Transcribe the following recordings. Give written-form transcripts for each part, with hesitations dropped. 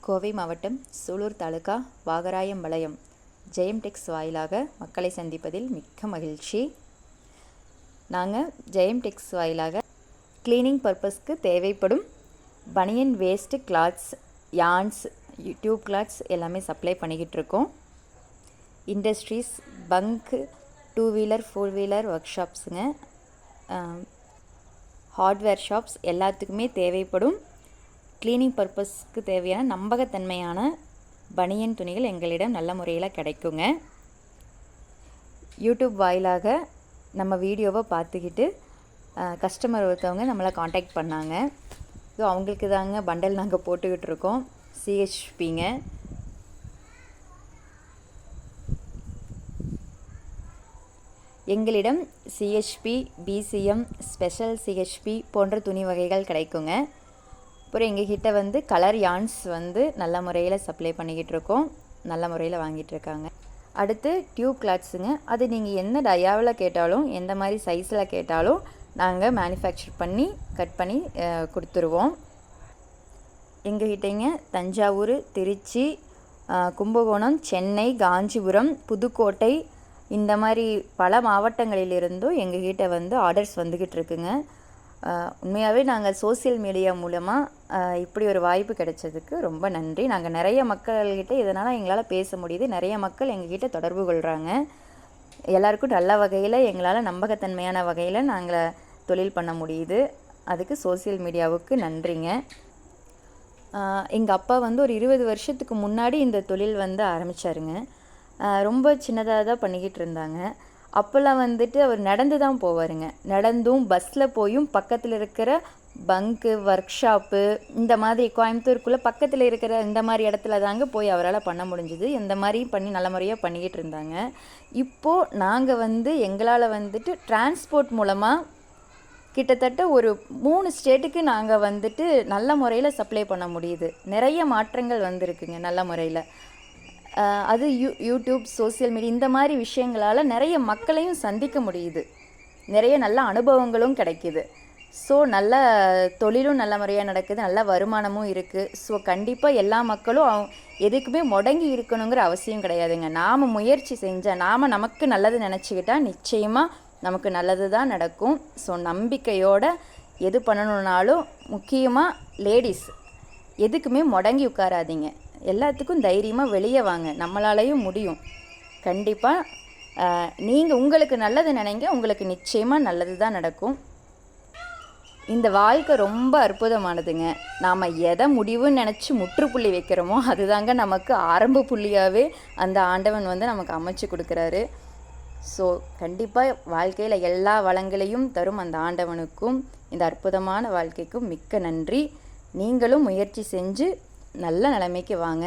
கோவை மாவட்டம் சூலூர் தாலுகா வாகராயம்பாளையம் ஜெயம் டெக்ஸ் வாயிலாக மக்களை சந்திப்பதில் மிக்க மகிழ்ச்சி. நாங்கள் ஜெயம் டெக்ஸ் வாயிலாக கிளீனிங் பர்பஸ்க்கு தேவைப்படும் பனியன் waste cloths, yarns, tube cloths எல்லாமே சப்ளை பண்ணிக்கிட்டு இருக்கோம். இண்டஸ்ட்ரீஸ், பங்க்கு, 2 வீலர் 4 வீலர் ஒர்க் ஷாப்ஸுங்க, ஹார்ட்வேர் ஷாப்ஸ் எல்லாத்துக்குமே தேவைப்படும் கிளீனிங் பர்பஸ்க்கு தேவையான நம்பகத்தன்மையான பனியன் துணிகள் எங்களிடம் நல்ல முறையில் கிடைக்குங்க. யூடியூப் வாயிலாக நம்ம வீடியோவை பார்த்துக்கிட்டு கஸ்டமர் ஒருத்தவங்க நம்மளை காண்டாக்ட் பண்ணாங்க. ஸோ அவங்களுக்கு தாங்க பண்டல் நாங்கள் போட்டுக்கிட்டு இருக்கோம். சிஹெச்பிங்க. எங்களிடம் சிஹெச்பி, பிசிஎம், ஸ்பெஷல் சிஹெச்பி போன்ற துணி வகைகள் கிடைக்குங்க. அப்புறம் எங்ககிட்ட கலர் யான்ஸ் நல்ல முறையில் சப்ளை பண்ணிக்கிட்டு இருக்கோம். நல்ல முறையில் வாங்கிட்டுருக்காங்க. அடுத்து டியூப் கிளாத்ஸுங்க. அது நீங்கள் என்ன டயாவில் கேட்டாலும், எந்த மாதிரி சைஸில் கேட்டாலும் நாங்கள் மேனுஃபேக்சர் பண்ணி கட் பண்ணி கொடுத்துருவோம். எங்ககிட்டங்க தஞ்சாவூர், திருச்சி, கும்பகோணம், சென்னை, காஞ்சிபுரம், புதுக்கோட்டை இந்த மாதிரி பல மாவட்டங்களிலிருந்தும் எங்ககிட்ட ஆர்டர்ஸ் வந்துக்கிட்டு இருக்குங்க. உண்மையாகவே நாங்கள் சோசியல் மீடியா மூலமாக இப்படி ஒரு வாய்ப்பு கிடைச்சதுக்கு ரொம்ப நன்றி. நாங்கள் நிறைய மக்கள்கிட்ட இதனால் எங்களால் பேச முடியுது. நிறைய மக்கள் எங்ககிட்ட தொடர்பு கொள்கிறாங்க. எல்லாருக்கும் நல்ல வகையில், எங்களால் நம்பகத்தன்மையான வகையில் நாங்கள் தொழில் பண்ண முடியுது. அதுக்கு சோசியல் மீடியாவுக்கு நன்றிங்க. எங்கள் அப்பா ஒரு 20 வருஷத்துக்கு முன்னாடி இந்த தொழில் ஆரம்பித்தாருங்க. ரொம்ப சின்னதாக தான் பண்ணிக்கிட்டு இருந்தாங்க. அப்போல்லாம் அவர் நடந்து தான் போவாருங்க. நடந்தும் பஸ்ஸில் போயும் பக்கத்தில் இருக்கிற பங்கு, ஒர்க் ஷாப்பு இந்த மாதிரி கோயம்புத்தூருக்குள்ளே பக்கத்தில் இருக்கிற இந்த மாதிரி இடத்துல தாங்க போய் அவரால் பண்ண முடிஞ்சுது. இந்த மாதிரி பண்ணி நல்ல முறையாக பண்ணிக்கிட்டு இருந்தாங்க. இப்போது நாங்கள் எங்களால் டிரான்ஸ்போர்ட் மூலமாக கிட்டத்தட்ட ஒரு 3 ஸ்டேட்டுக்கு நாங்கள் நல்ல முறையில் சப்ளை பண்ண முடியுது. நிறைய மாற்றங்கள் வந்திருக்குங்க நல்ல முறையில். அது யூடியூப், சோசியல் மீடியா இந்த மாதிரி விஷயங்களால் நிறைய மக்களையும் சந்திக்க முடியுது. நிறைய நல்ல அனுபவங்களும் கிடைக்கிது. ஸோ நல்ல தொழிலும் நல்ல முறையாக நடக்குது, நல்ல வருமானமும் இருக்குது. ஸோ கண்டிப்பாக எல்லா மக்களும் எதுக்குமே முடங்கி இருக்கணுங்கிற அவசியம் கிடையாதுங்க. நாம் முயற்சி செஞ்சால், நமக்கு நல்லது நினச்சிக்கிட்டால் நிச்சயமாக நமக்கு நல்லது தான் நடக்கும். ஸோ நம்பிக்கையோடு எது பண்ணணுன்னாலும், முக்கியமாக லேடிஸ் எதுக்குமே முடங்கி உட்காராதீங்க. எல்லாத்துக்கும் தைரியமாக வெளியே வாங்க. நம்மளாலையும் முடியும். கண்டிப்பாக நீங்கள் உங்களுக்கு நல்லது நினைங்க, உங்களுக்கு நிச்சயமாக நல்லது தான் நடக்கும். இந்த வாழ்க்கை ரொம்ப அற்புதமானதுங்க. நாம் எதை முடிவுன்னு நினச்சி முற்றுப்புள்ளி வைக்கிறோமோ அதுதாங்க நமக்கு ஆரம்ப புள்ளியாகவே அந்த ஆண்டவன் நமக்கு அமைச்சு கொடுக்குறாரு. ஸோ கண்டிப்பாக வாழ்க்கையில் எல்லா வளங்களையும் தரும் அந்த ஆண்டவனுக்கும் இந்த அற்புதமான வாழ்க்கைக்கும் மிக்க நன்றி. நீங்களும் முயற்சி செஞ்சு நல்ல நிலைமைக்கு வாங்க.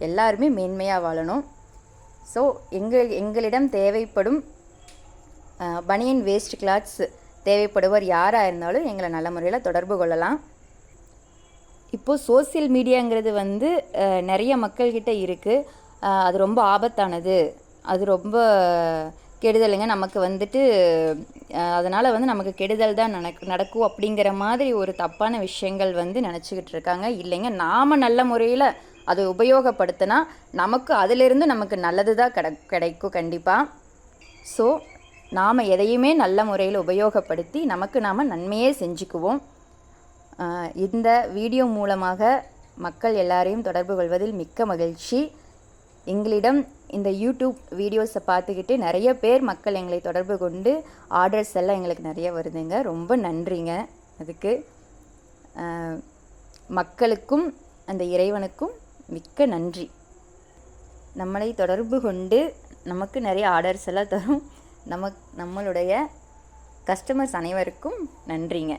எல்லாருமே மேன்மையாக வாழணும். ஸோ எங்களிடம் தேவைப்படும் பனியன் வேஸ்ட் கிளாத்ஸ் தேவைப்படுவர் யாராக இருந்தாலும் எங்களை நல்ல முறையில் தொடர்பு கொள்ளலாம். இப்போது சோசியல் மீடியாங்கிறது நிறைய மக்கள்கிட்ட இருக்குது. அது ரொம்ப ஆபத்தானது, அது ரொம்ப கெடுதலுங்க. நமக்கு அதனால் நமக்கு கெடுதல் தான் நடக்கும் அப்படிங்கிற மாதிரி ஒரு தப்பான விஷயங்கள் நினச்சிக்கிட்டு இருக்காங்க. இல்லைங்க, நாம் நல்ல முறையில் அதை உபயோகப்படுத்தினா நமக்கு அதிலிருந்து நமக்கு நல்லது தான் கிடைக்கும் கண்டிப்பாக. ஸோ நாம் எதையுமே நல்ல முறையில் உபயோகப்படுத்தி நாம் நன்மையே செஞ்சுக்குவோம். இந்த வீடியோ மூலமாக மக்கள் எல்லாரையும் தொடர்பு கொள்வதில் மிக்க மகிழ்ச்சி. எங்களிடம் இந்த யூடியூப் வீடியோஸை பார்த்துக்கிட்டு நிறைய பேர் மக்கள் எங்களை தொடர்பு கொண்டு ஆர்டர்ஸ் எல்லாம் எங்களுக்கு நிறைய வருதுங்க. ரொம்ப நன்றிங்க. அதுக்கு மக்களுக்கும் அந்த இறைவனுக்கும் மிக்க நன்றி. நம்மளை தொடர்பு கொண்டு நமக்கு நிறைய ஆர்டர்ஸ் எல்லாம் தரும் நம்மளுடைய கஸ்டமர்ஸ் அனைவருக்கும் நன்றிங்க.